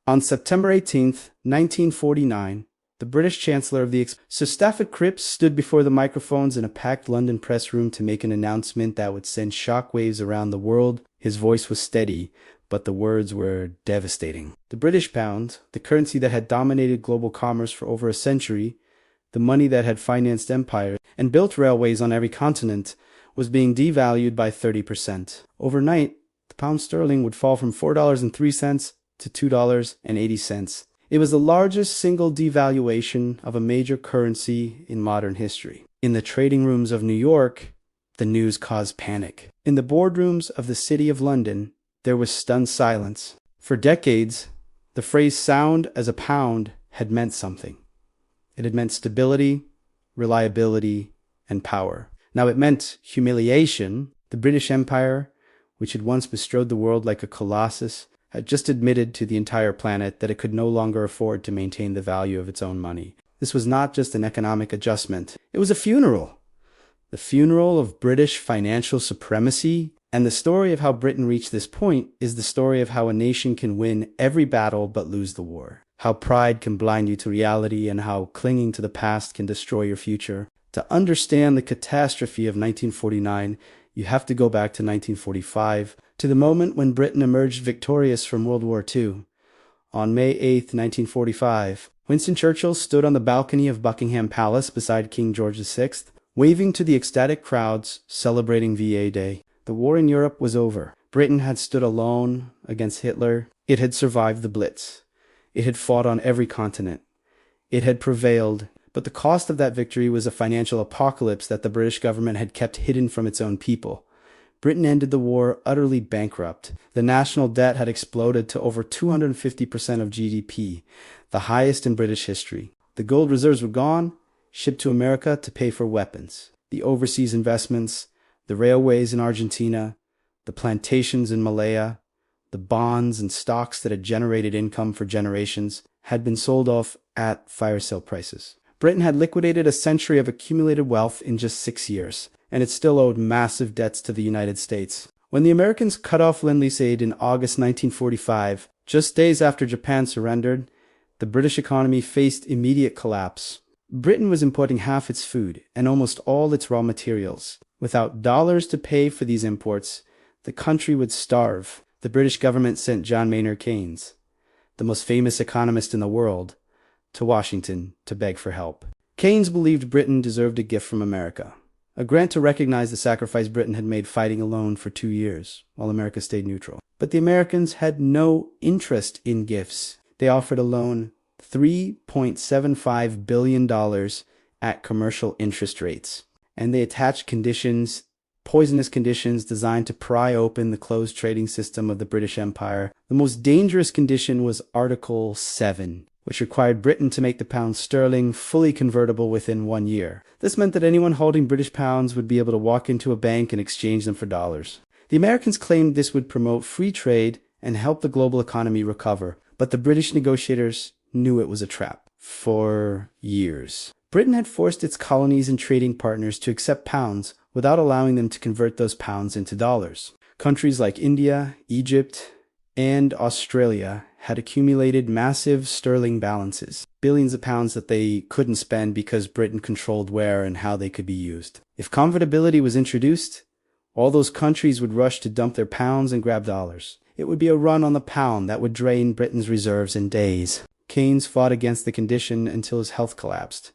On September 18, 1949, the British Chancellor of the Sir Stafford Cripps stood before the microphones in a packed London press room to make an announcement that would send shockwaves around the world. His voice was steady, but the words were devastating. The British pound, the currency that had dominated global commerce for over a century, the money that had financed empires and built railways on every continent, was being devalued by 30%. Overnight, the pound sterling would fall from $4.03 to $2.80. It was the largest single devaluation of a major currency in modern history. In the trading rooms of New York, the news caused panic. In the boardrooms of the City of London, there was stunned silence. For decades, the phrase "sound as a pound" had meant something. It had meant stability, reliability, and power. Now it meant humiliation. The British Empire, which had once bestrode the world like a colossus, had just admitted to the entire planet that it could no longer afford to maintain the value of its own money. This was not just an economic adjustment. It was a funeral. The funeral of British financial supremacy. And the story of how Britain reached this point is the story of how a nation can win every battle but lose the war. How pride can blind you to reality and how clinging to the past can destroy your future. To understand the catastrophe of 1949, you have to go back to 1945, to the moment when Britain emerged victorious from World War II. On May 8, 1945, Winston Churchill stood on the balcony of Buckingham Palace beside King George VI, waving to the ecstatic crowds celebrating VA Day. The war in Europe was over. Britain had stood alone against Hitler. It had survived the Blitz. It had fought on every continent. It had prevailed. But the cost of that victory was a financial apocalypse that the British government had kept hidden from its own people. Britain ended the war utterly bankrupt. The national debt had exploded to over 250% of GDP, the highest in British history. The gold reserves were gone, shipped to America to pay for weapons. The overseas investments, the railways in Argentina, the plantations in Malaya, the bonds and stocks that had generated income for generations had been sold off at fire sale prices. Britain had liquidated a century of accumulated wealth in just 6 years, and it still owed massive debts to the United States. When the Americans cut off Lend-Lease aid in August 1945, just days after Japan surrendered, the British economy faced immediate collapse. Britain was importing half its food and almost all its raw materials. Without dollars to pay for these imports, the country would starve. The British government sent John Maynard Keynes, the most famous economist in the world, to Washington to beg for help. Keynes believed Britain deserved a gift from America, a grant to recognize the sacrifice Britain had made fighting alone for 2 years, while America stayed neutral. But the Americans had no interest in gifts. They offered a loan $3.75 billion at commercial interest rates, and they attached conditions, poisonous conditions designed to pry open the closed trading system of the British Empire. The most dangerous condition was Article 7. Which required Britain to make the pound sterling fully convertible within 1 year. This meant that anyone holding British pounds would be able to walk into a bank and exchange them for dollars. The Americans claimed this would promote free trade and help the global economy recover, but the British negotiators knew it was a trap. For years, Britain had forced its colonies and trading partners to accept pounds without allowing them to convert those pounds into dollars. Countries like India, Egypt, and Australia had accumulated massive sterling balances, billions of pounds that they couldn't spend because Britain controlled where and how they could be used. If convertibility was introduced, all those countries would rush to dump their pounds and grab dollars. It would be a run on the pound that would drain Britain's reserves in days. Keynes fought against the condition until his health collapsed,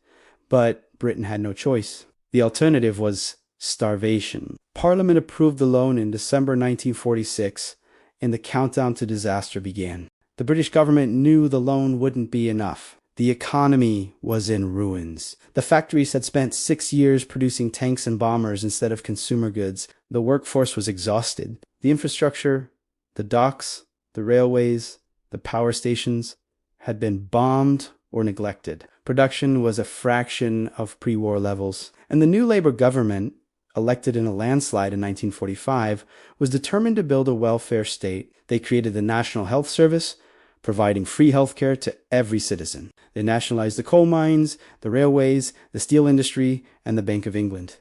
but Britain had no choice. The alternative was starvation. Parliament approved the loan in December 1946, and the countdown to disaster began. The British government knew the loan wouldn't be enough. The economy was in ruins. The factories had spent 6 years producing tanks and bombers instead of consumer goods. The workforce was exhausted. The infrastructure, the docks, the railways, the power stations had been bombed or neglected. Production was a fraction of pre-war levels. And the new Labour government, elected in a landslide in 1945, was determined to build a welfare state. They created the National Health Service, providing free healthcare to every citizen. They nationalized the coal mines, the railways, the steel industry, and the Bank of England.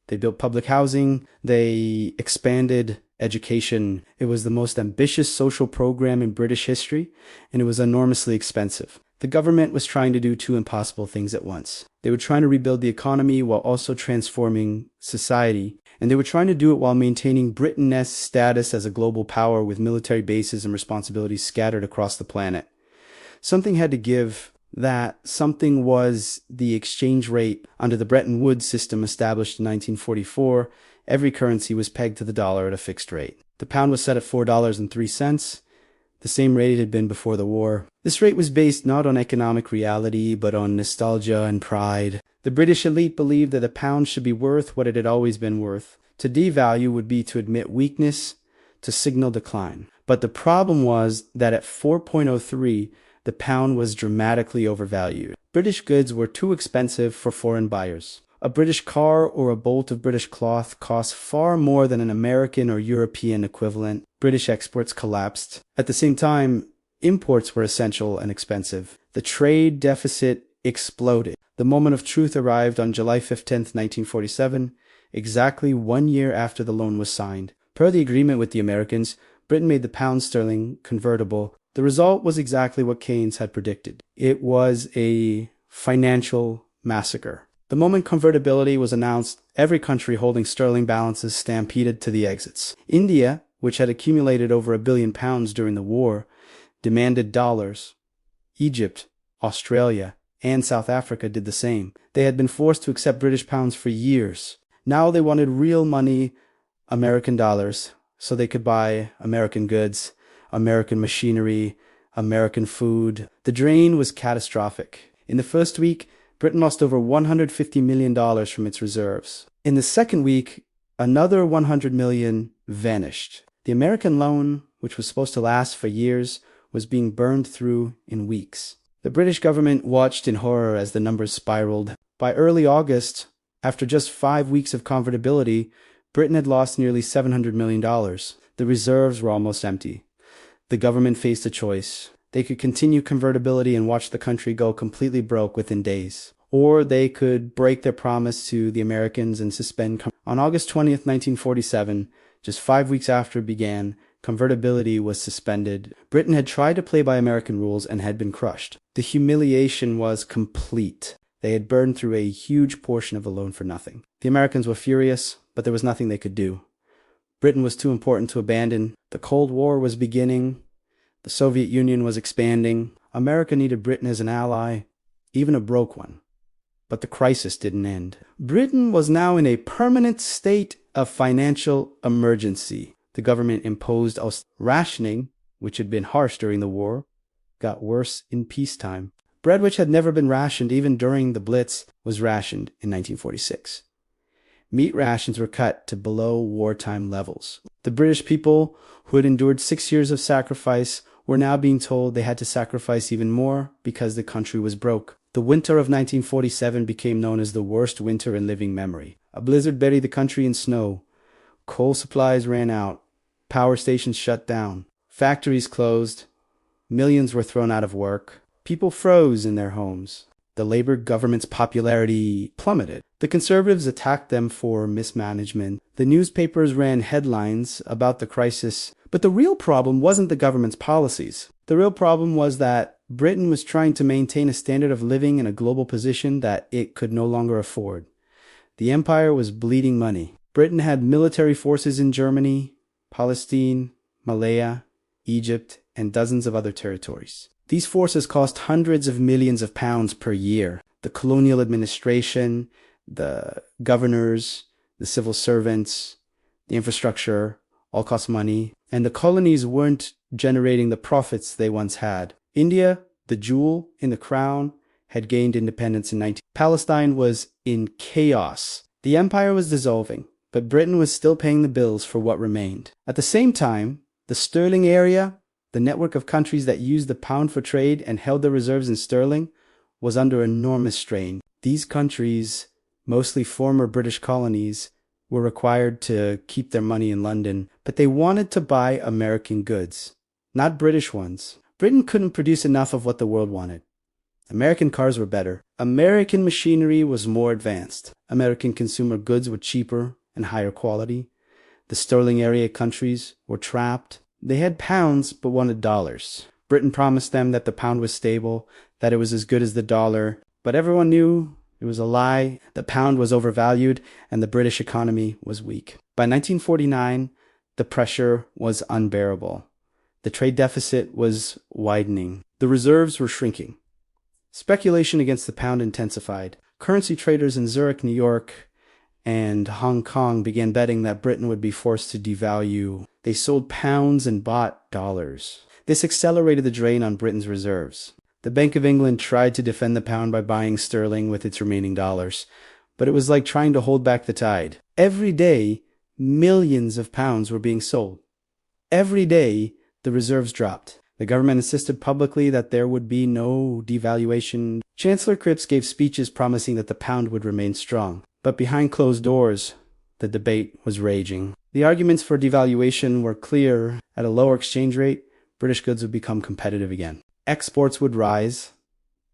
They built public housing. They expanded education. It was the most ambitious social program in British history, and it was enormously expensive. The government was trying to do two impossible things at once. They were trying to rebuild the economy while also transforming society, and they were trying to do it while maintaining Britain's status as a global power with military bases and responsibilities scattered across the planet. Something had to give. That something was the exchange rate. Under the Bretton Woods system established in 1944. Every currency was pegged to the dollar at a fixed rate. The pound was set at $4.03, the same rate it had been before the war. This rate was based not on economic reality, but on nostalgia and pride. The British elite believed that the pound should be worth what it had always been worth. To devalue would be to admit weakness, to signal decline. But the problem was that at 4.03, the pound was dramatically overvalued. British goods were too expensive for foreign buyers. A British car or a bolt of British cloth cost far more than an American or European equivalent. British exports collapsed. At the same time, imports were essential and expensive. The trade deficit exploded. The moment of truth arrived on July 15, 1947, exactly 1 year after the loan was signed. Per the agreement with the Americans, Britain made the pound sterling convertible. The result was exactly what Keynes had predicted. It was a financial massacre. The moment convertibility was announced, every country holding sterling balances stampeded to the exits. India, which had accumulated over £1 billion during the war, demanded dollars. Egypt, Australia, and South Africa did the same. They had been forced to accept British pounds for years. Now they wanted real money, American dollars, so they could buy American goods, American machinery, American food. The drain was catastrophic. In the first week, Britain lost over $150 million from its reserves. In the second week, another $100 million vanished. The American loan, which was supposed to last for years, was being burned through in weeks. The British government watched in horror as the numbers spiraled. By early August, after just 5 weeks of convertibility, Britain had lost nearly $700 million. The reserves were almost empty. The government faced a choice. They could continue convertibility and watch the country go completely broke within days. Or they could break their promise to the Americans and suspend. On August 20th, 1947, just 5 weeks after it began, convertibility was suspended. Britain had tried to play by American rules and had been crushed. The humiliation was complete. They had burned through a huge portion of the loan for nothing. The Americans were furious, but there was nothing they could do. Britain was too important to abandon. The Cold War was beginning. The Soviet Union was expanding. America needed Britain as an ally, even a broke one. But the crisis didn't end. Britain was now in a permanent state of financial emergency. The government imposed rationing, which had been harsh during the war, got worse in peacetime. Bread, which had never been rationed even during the Blitz, was rationed in 1946. Meat rations were cut to below wartime levels. The British people, who had endured 6 years of sacrifice, were now being told they had to sacrifice even more because the country was broke. The winter of 1947 became known as the worst winter in living memory. A blizzard buried the country in snow. Coal supplies ran out. Power stations shut down. Factories closed. Millions were thrown out of work. People froze in their homes. The Labour government's popularity plummeted. The Conservatives attacked them for mismanagement. The newspapers ran headlines about the crisis. But the real problem wasn't the government's policies. The real problem was that Britain was trying to maintain a standard of living in a global position that it could no longer afford. The empire was bleeding money. Britain had military forces in Germany, Palestine, Malaya, Egypt, and dozens of other territories. These forces cost hundreds of millions of pounds per year. The colonial administration, the governors, the civil servants, the infrastructure, all cost money. And the colonies weren't generating the profits they once had. India, the jewel in the crown, had gained independence in 19... Palestine was in chaos. The empire was dissolving, but Britain was still paying the bills for what remained. At the same time, the sterling area, the network of countries that used the pound for trade and held their reserves in sterling, was under enormous strain. These countries, mostly former British colonies, were required to keep their money in London, but they wanted to buy American goods, not British ones. Britain couldn't produce enough of what the world wanted. American cars were better. American machinery was more advanced. American consumer goods were cheaper and higher quality. The sterling area countries were trapped. They had pounds but wanted dollars. Britain promised them that the pound was stable, that it was as good as the dollar, but everyone knew it was a lie. The pound was overvalued and the British economy was weak. By 1949, the pressure was unbearable. The trade deficit was widening. The reserves were shrinking. Speculation against the pound intensified. Currency traders in Zurich, New York, and Hong Kong began betting that Britain would be forced to devalue. They sold pounds and bought dollars. This accelerated the drain on Britain's reserves. The Bank of England tried to defend the pound by buying sterling with its remaining dollars, but it was like trying to hold back the tide. Every day, millions of pounds were being sold. Every day, the reserves dropped. The government insisted publicly that there would be no devaluation. Chancellor Cripps gave speeches promising that the pound would remain strong. But behind closed doors, the debate was raging. The arguments for devaluation were clear. At a lower exchange rate, British goods would become competitive again. Exports would rise.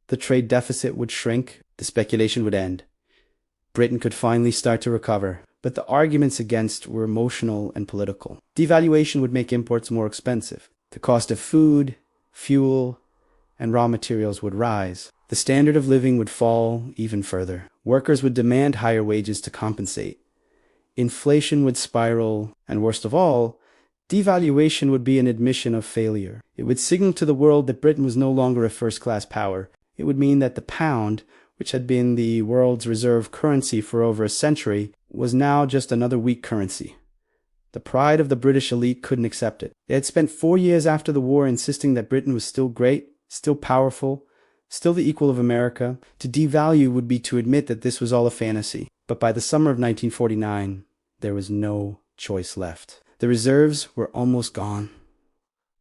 The trade deficit would shrink. The speculation would end. Britain could finally start to recover. But the arguments against were emotional and political. Devaluation would make imports more expensive. The cost of food, fuel, and raw materials would rise. The standard of living would fall even further. Workers would demand higher wages to compensate. Inflation would spiral, and worst of all, devaluation would be an admission of failure. It would signal to the world that Britain was no longer a first-class power. It would mean that the pound, which had been the world's reserve currency for over a century, was now just another weak currency. The pride of the British elite couldn't accept it. They had spent 4 years after the war insisting that Britain was still great, still powerful, still the equal of America. To devalue would be to admit that this was all a fantasy. But by the summer of 1949, there was no choice left. The reserves were almost gone.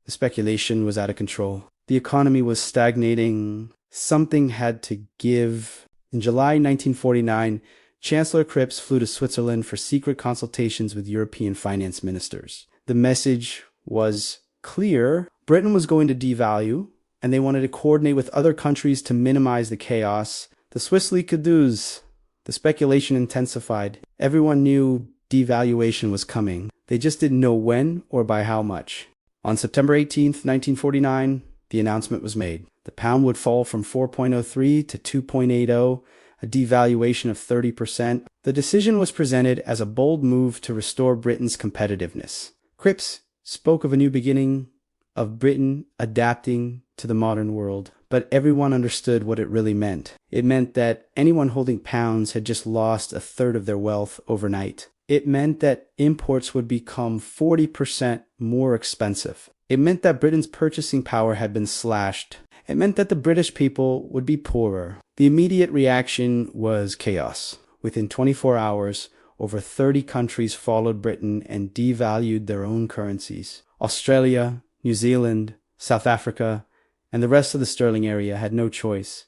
The speculation was out of control. The economy was stagnating. Something had to give. In July 1949, Chancellor Cripps flew to Switzerland for secret consultations with European finance ministers. The message was clear. Britain was going to devalue, and they wanted to coordinate with other countries to minimize the chaos. The Swiss league could lose. The speculation intensified. Everyone knew devaluation was coming. They just didn't know when or by how much. On September 18th, 1949, the announcement was made. The pound would fall from 4.03 to 2.80, a devaluation of 30%. The decision was presented as a bold move to restore Britain's competitiveness. Cripps spoke of a new beginning, of Britain adapting to the modern world, but everyone understood what it really meant. It meant that anyone holding pounds had just lost a third of their wealth overnight. It meant that imports would become 40% more expensive. It meant that Britain's purchasing power had been slashed. It meant that the British people would be poorer. The immediate reaction was chaos. Within 24 hours, over 30 countries followed Britain and devalued their own currencies. Australia, New Zealand, South Africa, and the rest of the sterling area had no choice.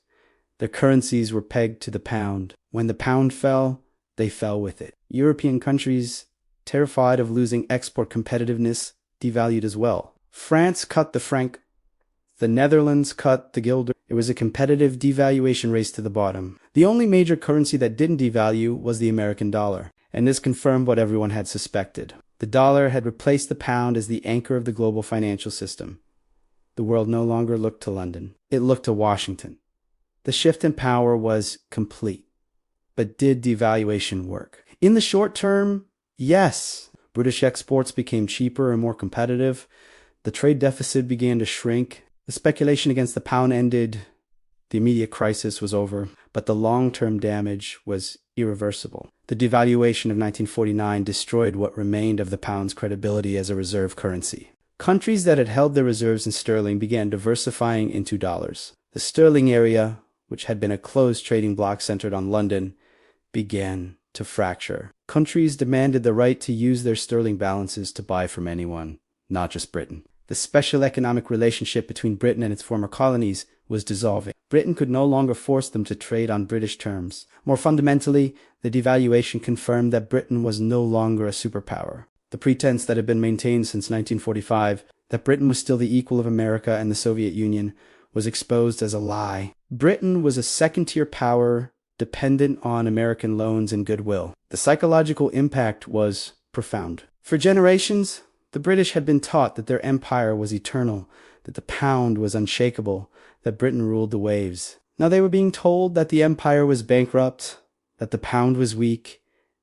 Their currencies were pegged to the pound. When the pound fell, they fell with it. European countries, terrified of losing export competitiveness, devalued as well. France cut the franc. The Netherlands cut the guilder. It was a competitive devaluation race to the bottom. The only major currency that didn't devalue was the American dollar, and this confirmed what everyone had suspected. The dollar had replaced the pound as the anchor of the global financial system. The world no longer looked to London. It looked to Washington. The shift in power was complete. But did devaluation work? In the short term, yes. British exports became cheaper and more competitive. The trade deficit began to shrink. The speculation against the pound ended. The immediate crisis was over. But the long-term damage was irreversible. The devaluation of 1949 destroyed what remained of the pound's credibility as a reserve currency. Countries that had held their reserves in sterling began diversifying into dollars. The sterling area, which had been a closed trading bloc centered on London, began to fracture. Countries demanded the right to use their sterling balances to buy from anyone, not just Britain. The special economic relationship between Britain and its former colonies was dissolving. Britain could no longer force them to trade on British terms. More fundamentally, the devaluation confirmed that Britain was no longer a superpower. The pretense that had been maintained since 1945, that Britain was still the equal of America and the Soviet Union, was exposed as a lie. Britain was a second-tier power dependent on American loans and goodwill. The psychological impact was profound. For generations, the British had been taught that their empire was eternal, that the pound was unshakable, that Britain ruled the waves. Now they were being told that the empire was bankrupt, that the pound was weak,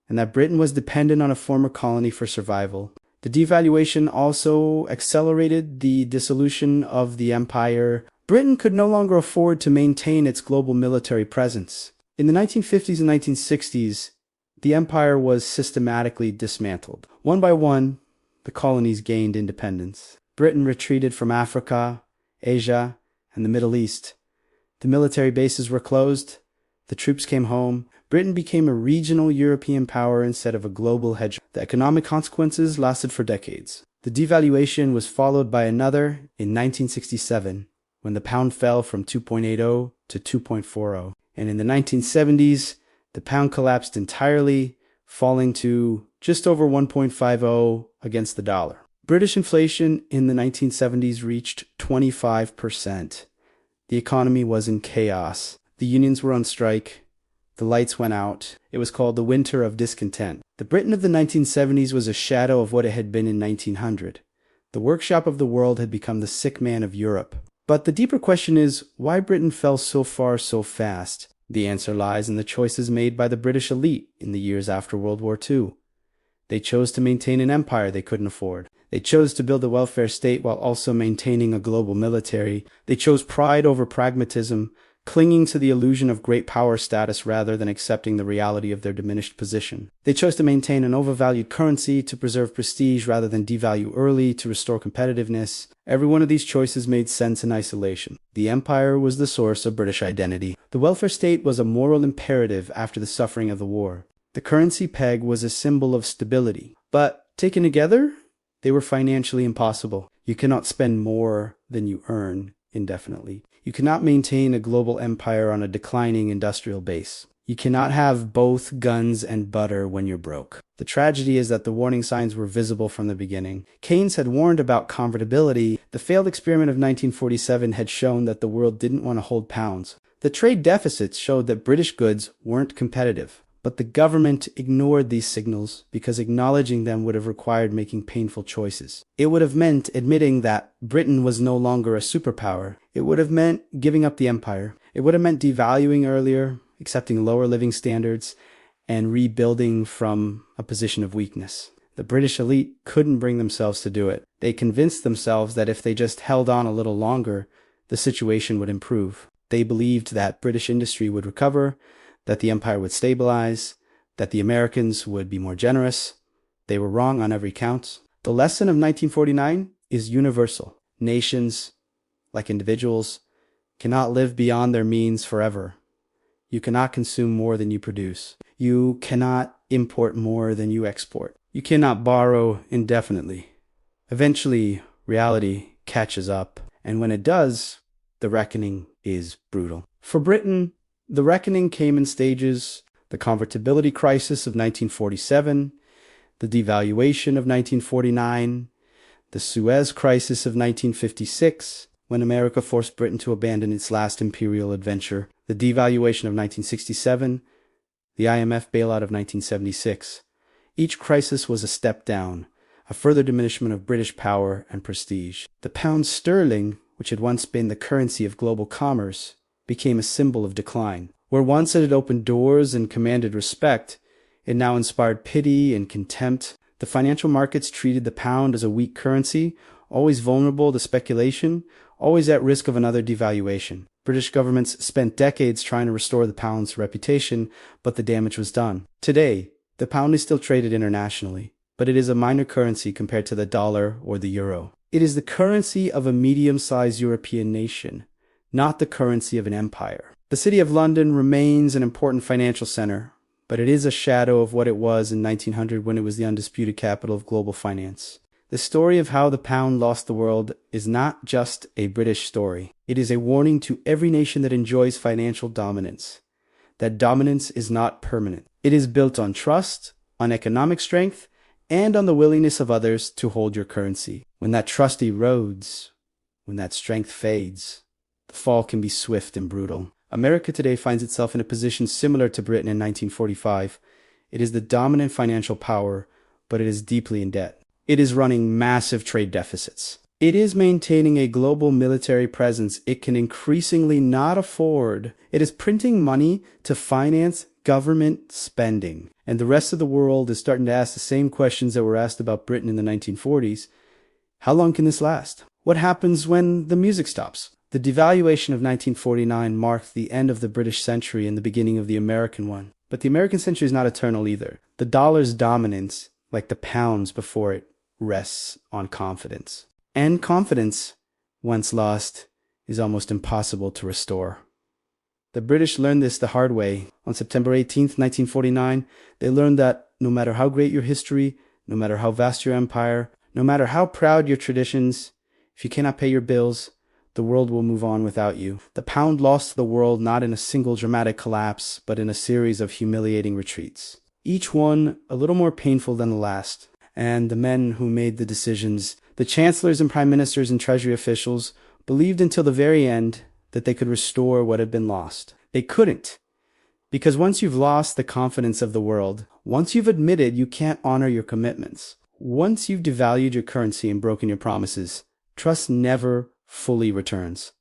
and that Britain was dependent on a former colony for survival. The devaluation also accelerated the dissolution of the empire. Britain could no longer afford to maintain its global military presence. In the 1950s and 1960s, the empire was systematically dismantled. One by one, the colonies gained independence. Britain retreated from Africa, Asia, and the Middle East. The military bases were closed. The troops came home. Britain became a regional European power instead of a global hegemon. The economic consequences lasted for decades. The devaluation was followed by another in 1967, when the pound fell from 2.80 to 2.40. And in the 1970s, the pound collapsed entirely, falling to just over 1.50 against the dollar. British inflation in the 1970s reached 25%. The economy was in chaos. The unions were on strike. The lights went out. It was called the Winter of Discontent. The Britain of the 1970s was a shadow of what it had been in 1900. The workshop of the world had become the sick man of Europe. But the deeper question is, why Britain fell so far so fast? The answer lies in the choices made by the British elite in the years after World War II. They chose to maintain an empire they couldn't afford. They chose to build a welfare state while also maintaining a global military. They chose pride over pragmatism, clinging to the illusion of great power status rather than accepting the reality of their diminished position. They chose to maintain an overvalued currency to preserve prestige rather than devalue early to restore competitiveness. Every one of these choices made sense in isolation. The empire was the source of British identity. The welfare state was a moral imperative after the suffering of the war. The currency peg was a symbol of stability. But taken together, they were financially impossible. You cannot spend more than you earn indefinitely. You cannot maintain a global empire on a declining industrial base. You cannot have both guns and butter when you're broke. The tragedy is that the warning signs were visible from the beginning. Keynes had warned about convertibility. The failed experiment of 1947 had shown that the world didn't want to hold pounds. The trade deficits showed that British goods weren't competitive. But the government ignored these signals because acknowledging them would have required making painful choices. It would have meant admitting that Britain was no longer a superpower. It would have meant giving up the empire. It would have meant devaluing earlier, accepting lower living standards, and rebuilding from a position of weakness. The British elite couldn't bring themselves to do it. They convinced themselves that if they just held on a little longer, the situation would improve. They believed that British industry would recover, that the empire would stabilize, that the Americans would be more generous. They were wrong on every count. The lesson of 1949 is universal. Nations, like individuals, cannot live beyond their means forever. You cannot consume more than you produce. You cannot import more than you export. You cannot borrow indefinitely. Eventually, reality catches up, and when it does, the reckoning is brutal. For Britain, the reckoning came in stages: the convertibility crisis of 1947, the devaluation of 1949, the Suez crisis of 1956, when America forced Britain to abandon its last imperial adventure, the devaluation of 1967, the IMF bailout of 1976. Each crisis was a step down, a further diminishment of British power and prestige. The pound sterling, which had once been the currency of global commerce, became a symbol of decline. Where once it had opened doors and commanded respect, it now inspired pity and contempt. The financial markets treated the pound as a weak currency, always vulnerable to speculation, always at risk of another devaluation. British governments spent decades trying to restore the pound's reputation, but the damage was done. Today, the pound is still traded internationally, but it is a minor currency compared to the dollar or the euro. It is the currency of a medium-sized European nation, not the currency of an empire. The City of London remains an important financial center, but it is a shadow of what it was in 1900 when it was the undisputed capital of global finance. The story of how the pound lost the world is not just a British story. It is a warning to every nation that enjoys financial dominance. That dominance is not permanent. It is built on trust, on economic strength, and on the willingness of others to hold your currency. When that trust erodes, when that strength fades, the fall can be swift and brutal. America today finds itself in a position similar to Britain in 1945. It is the dominant financial power, but it is deeply in debt. It is running massive trade deficits. It is maintaining a global military presence it can increasingly not afford. It is printing money to finance government spending. And the rest of the world is starting to ask the same questions that were asked about Britain in the 1940s. How long can this last? What happens when the music stops? The devaluation of 1949 marked the end of the British century and the beginning of the American one. But the American century is not eternal either. The dollar's dominance, like the pounds before it, rests on confidence. And confidence, once lost, is almost impossible to restore. The British learned this the hard way. On September 18th, 1949, they learned that no matter how great your history, no matter how vast your empire, no matter how proud your traditions, if you cannot pay your bills, the world will move on without you. The pound lost to the world not in a single dramatic collapse, but in a series of humiliating retreats. Each one a little more painful than the last. And the men who made the decisions, the chancellors and prime ministers and treasury officials, believed until the very end that they could restore what had been lost. They couldn't. Because once you've lost the confidence of the world, once you've admitted you can't honor your commitments, once you've devalued your currency and broken your promises, trust never fully returns.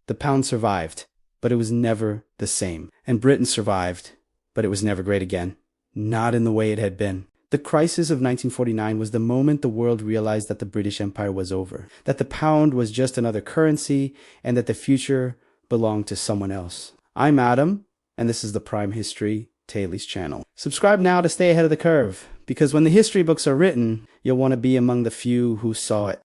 The pound survived, but it was never the same. And Britain survived, but it was never great again. Not in the way it had been. The crisis of 1949 was the moment the world realized that the British Empire was over, that the pound was just another currency, and that the future belonged to someone else. I'm Adam, and this is the Prime History Tailies channel. Subscribe now to stay ahead of the curve, because when the history books are written, you'll want to be among the few who saw it.